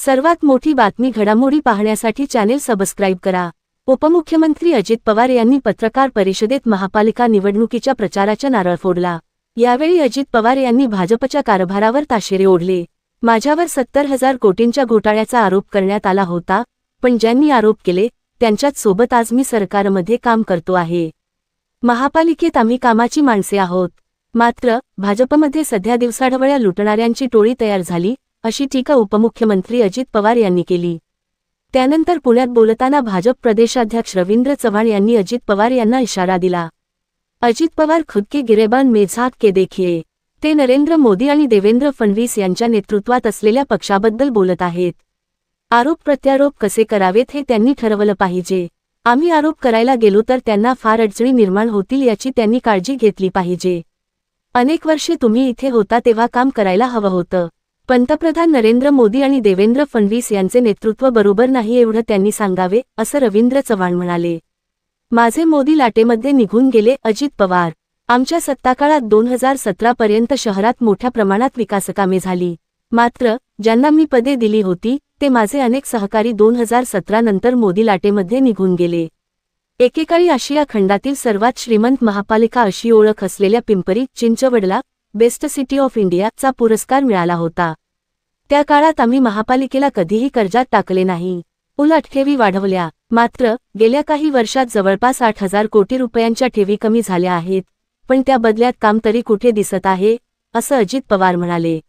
सर्वात मोठी बातमी घडामोडी पाहण्यासाठी चॅनेल सबस्क्राईब करा। उपमुख्यमंत्री अजित पवार यांनी पत्रकार परिषदेत महापालिका निवडणुकीच्या प्रचाराचा नारळ फोडला। यावेळी अजित पवार यांनी भाजपच्या कारभारावर ताशेरे ओढले। माझ्यावर 70,000 कोटींच्या घोटाळ्याचा आरोप करण्यात आला होता, पण ज्यांनी आरोप केले त्यांच्याच सोबत आज मी सरकारमध्ये काम करतो आहे। महापालिकेत आम्ही कामाची माणसे आहोत। मात्र भाजपमध्ये सध्या दिवसाढवळ्या लुटणाऱ्यांची टोळी तयार झाली, अशी टीका उपमुख्यमंत्री अजित पवार यांनी केली। त्यानंतर पुण्यात बोलताना भाजप प्रदेशाध्यक्ष रवींद्र चव्हाण यांनी अजित पवार यांना इशारा दिला। अजित पवार खुद के गिरेबान में झांक के देखिए। ते नरेंद्र मोदी आणि देवेंद्र फडणवीस यांच्या नेतृत्वात असलेल्या पक्षाबद्दल बोलत आहेत। आरोप प्रत्यारोप कसे करावेत हे त्यांनी ठरवलं पाहिजे। आम्ही आरोप करायला गेलो तर त्यांना फार अडचणी निर्माण होतील याची त्यांनी काळजी घेतली पाहिजे। अनेक वर्षे तुम्ही इथे होता तेव्हा काम करायला हवं होतं। पंतप्रधान नरेंद्र मोदी आणि देवेंद्र फडणवीस यांचे नेतृत्व बरोबर नाही एवढं त्यांनी सांगावे, असं रवींद्र चव्हाण म्हणाले। माझे मोदी लाटेमध्ये निघून गेले अजित पवार। आमच्या सत्ताकाळात 2017 पर्यंत शहरात मोठ्या प्रमाणात विकासकामे झाली। मात्र ज्यांना मी पदे दिली होती ते माझे अनेक सहकारी 2017 नंतर मोदी लाटेमध्ये निघून गेले। एकेकाळी आशिया खंडातील सर्वात श्रीमंत महापालिका अशी ओळख असलेल्या पिंपरी चिंचवडला बेस्ट सिटी ऑफ इंडिया चा पुरस्कार मिळाला होता। त्या काळात आम्ही महापालिकेला कधीही कर्जात टाकले नाही, उलट ठेवी वाढवल्या। मात्र गेल्या काही वर्षात जवळपास 8,000 कोटी रुपयांच्या ठेवी कमी झाल्या आहेत, पण त्या बदल्यात काम तरी कुठे दिसत आहे, असं अजित पवार म्हणाले।